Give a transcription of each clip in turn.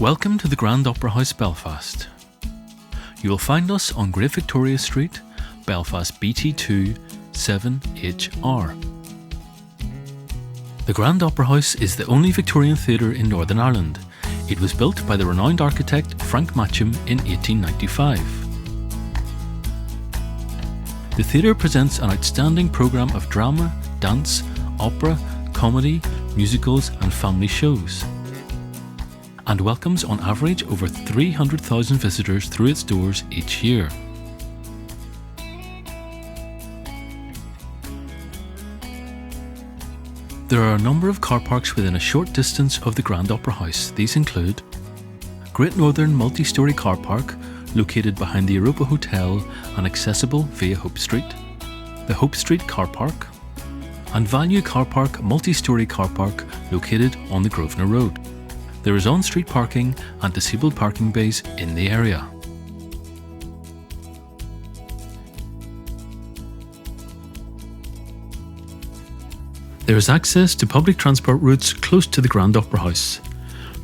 Welcome to the Grand Opera House, Belfast. You will find us on Great Victoria Street, Belfast BT2 7HR. The Grand Opera House is the only Victorian theatre in Northern Ireland. It was built by the renowned architect Frank Matcham in 1895. The theatre presents an outstanding programme of drama, dance, opera, comedy, musicals and family shows, and welcomes on average over 300,000 visitors through its doors each year. There are a number of car parks within a short distance of the Grand Opera House. These include Great Northern Multi-Storey Car Park, located behind the Europa Hotel and accessible via Hope Street, the Hope Street Car Park, and Value Car Park Multi-Storey Car Park, located on the Grosvenor Road. There is on-street parking and disabled parking bays in the area. There is access to public transport routes close to the Grand Opera House.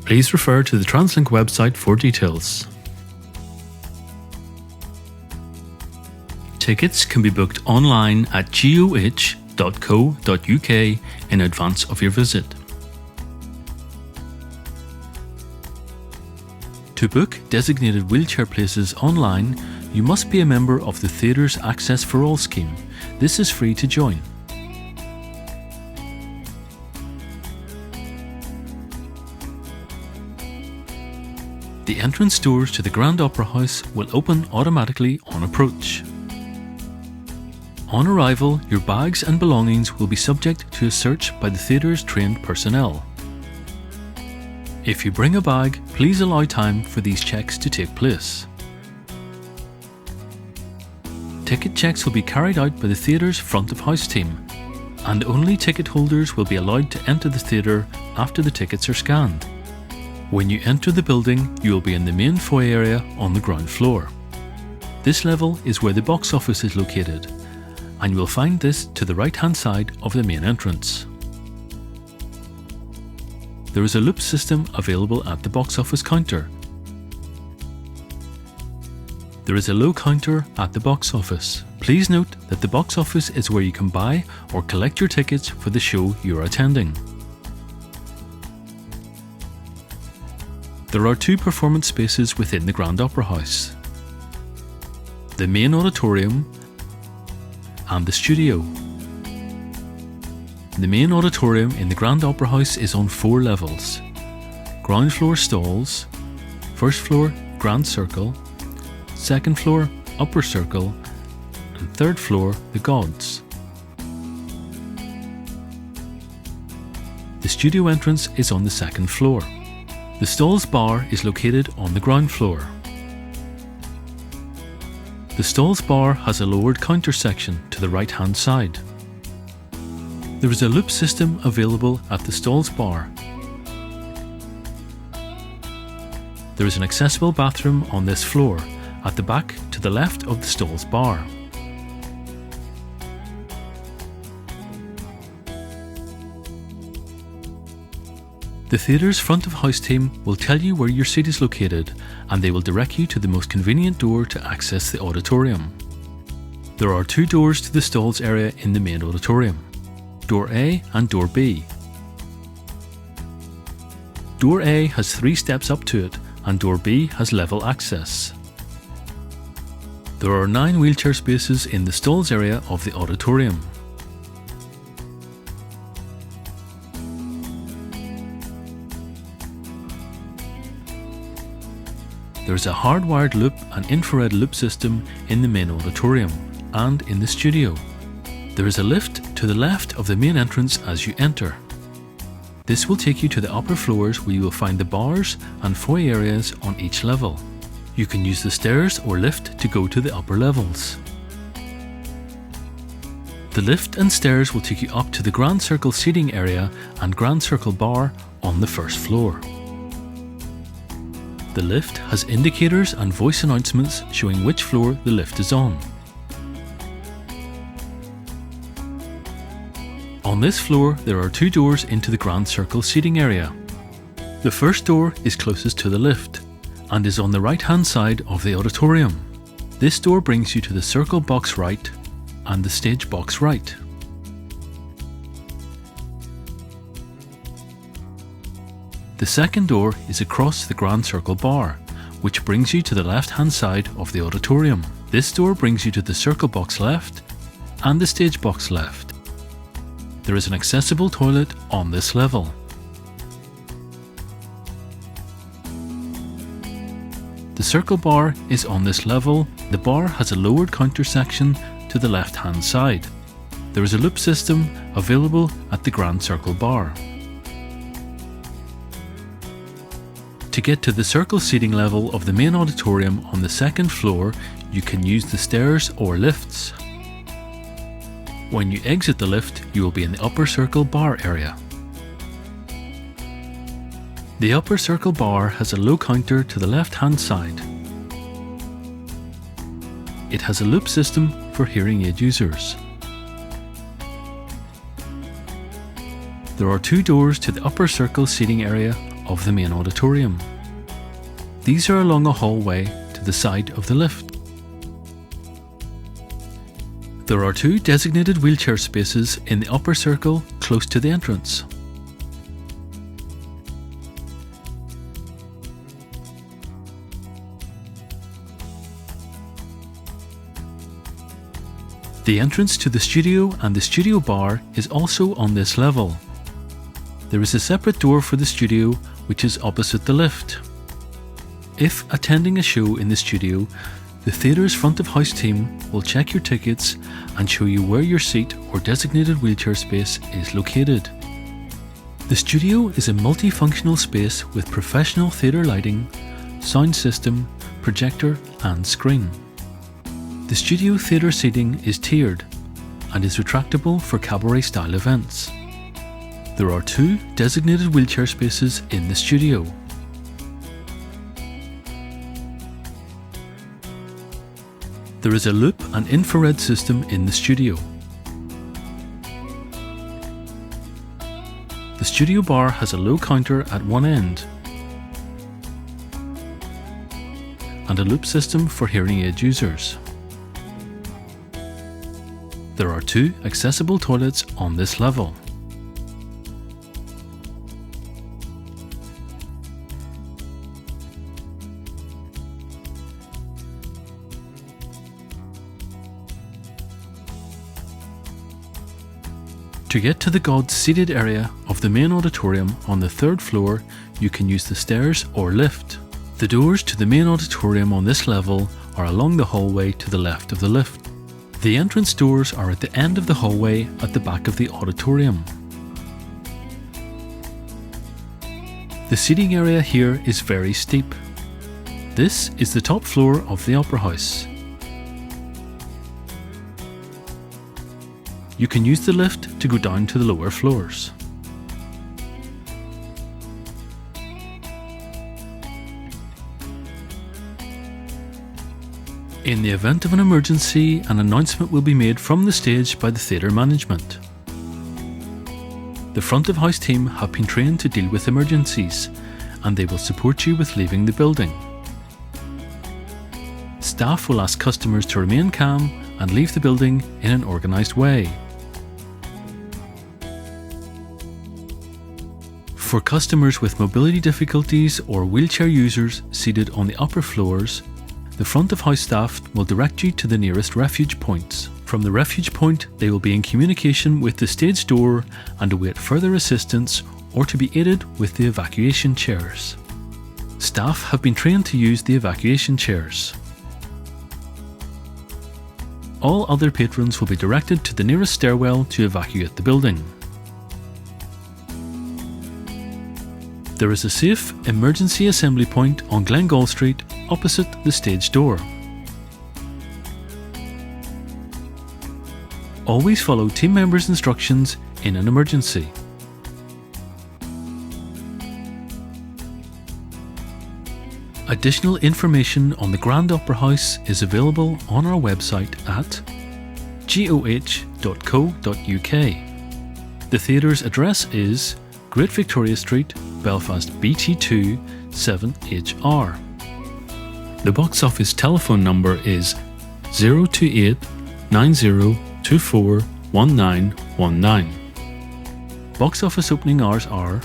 Please refer to the TransLink website for details. Tickets can be booked online at goh.co.uk in advance of your visit. To book designated wheelchair places online, you must be a member of the theatre's Access for All scheme. This is free to join. The entrance doors to the Grand Opera House will open automatically on approach. On arrival, your bags and belongings will be subject to a search by the theatre's trained personnel. If you bring a bag, please allow time for these checks to take place. Ticket checks will be carried out by the theatre's front of house team, and only ticket holders will be allowed to enter the theatre after the tickets are scanned. When you enter the building, you will be in the main foyer area on the ground floor. This level is where the box office is located, and you will find this to the right-hand side of the main entrance. There is a loop system available at the box office counter. There is a low counter at the box office. Please note that the box office is where you can buy or collect your tickets for the show you are attending. There are two performance spaces within the Grand Opera House: the main auditorium and the studio. The main auditorium in the Grand Opera House is on 4 levels: ground floor stalls, first floor Grand Circle, second floor Upper Circle, and third floor the Gods. The studio entrance is on the second floor. The stalls bar is located on the ground floor. The stalls bar has a lowered counter section to the right-hand side. There is a loop system available at the stalls bar. There is an accessible bathroom on this floor, at the back to the left of the stalls bar. The theatre's front of house team will tell you where your seat is located, and they will direct you to the most convenient door to access the auditorium. There are 2 doors to the stalls area in the main auditorium: Door A and Door B. Door A has 3 steps up to it, and Door B has level access. There are 9 wheelchair spaces in the stalls area of the auditorium. There is a hardwired loop and infrared loop system in the main auditorium and in the studio. There is a lift to the left of the main entrance as you enter. This will take you to the upper floors, where you will find the bars and foyer areas on each level. You can use the stairs or lift to go to the upper levels. The lift and stairs will take you up to the Grand Circle seating area and Grand Circle bar on the first floor. The lift has indicators and voice announcements showing which floor the lift is on. On this floor, there are 2 doors into the Grand Circle seating area. There The first door is closest to the lift and is on the right-hand side of the auditorium. This door brings you to the circle box right and the stage box right. The second door is across the grand circle bar, which brings you to the left-hand side of the auditorium. This door brings you to the circle box left and the stage box left. There is an accessible toilet on this level. The circle bar is on this level. The bar has a lowered counter section to the left-hand side. There is a loop system available at the grand circle bar. To get to the circle seating level of the main auditorium on the second floor, you can use the stairs or lifts. When you exit the lift, you will be in the upper circle bar area. The upper circle bar has a low counter to the left-hand side. It has a loop system for hearing aid users. There are 2 doors to the upper circle seating area of the main auditorium. These are along a hallway to the side of the lift. There are 2 designated wheelchair spaces in the upper circle close to the entrance. The entrance to the studio and the studio bar is also on this level. There is a separate door for the studio which is opposite the lift. If attending a show in the studio, the theatre's front of house team will check your tickets and show you where your seat or designated wheelchair space is located. The studio is a multifunctional space with professional theatre lighting, sound system, projector and screen. The studio theatre seating is tiered and is retractable for cabaret style events. There are 2 designated wheelchair spaces in the studio. There is a loop and infrared system in the studio. The studio bar has a low counter at one end and a loop system for hearing aid users. There are 2 accessible toilets on this level. To get to the gods seated area of the main auditorium on the 3rd floor, you can use the stairs or lift. The doors to the main auditorium on this level are along the hallway to the left of the lift. The entrance doors are at the end of the hallway at the back of the auditorium. The seating area here is very steep. This is the top floor of the Opera House. You can use the lift to go down to the lower floors. In the event of an emergency, an announcement will be made from the stage by the theatre management. The front of house team have been trained to deal with emergencies, and they will support you with leaving the building. Staff will ask customers to remain calm and leave the building in an organised way. For customers with mobility difficulties or wheelchair users seated on the upper floors, the front of house staff will direct you to the nearest refuge points. From the refuge point, they will be in communication with the stage door and await further assistance or to be aided with the evacuation chairs. Staff have been trained to use the evacuation chairs. All other patrons will be directed to the nearest stairwell to evacuate the building. There is a safe emergency assembly point on Glengall Street opposite the stage door. Always follow team members' instructions in an emergency. Additional information on the Grand Opera House is available on our website at goh.co.uk. The theatre's address is Great Victoria Street, Belfast BT2 7HR. The box office telephone number is 028 9024 1919. Box office opening hours are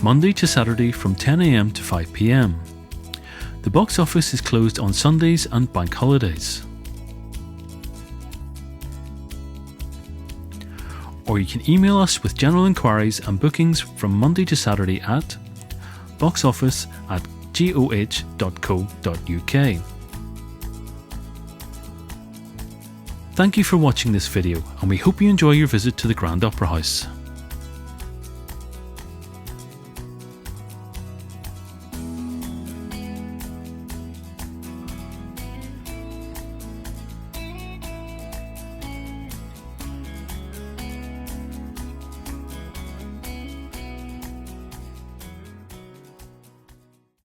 Monday to Saturday from 10 a.m. to 5 p.m. The box office is closed on Sundays and bank holidays. Or you can email us with general inquiries and bookings from Monday to Saturday at boxoffice@goh.co.uk. Thank you for watching this video, and we hope you enjoy your visit to the Grand Opera House.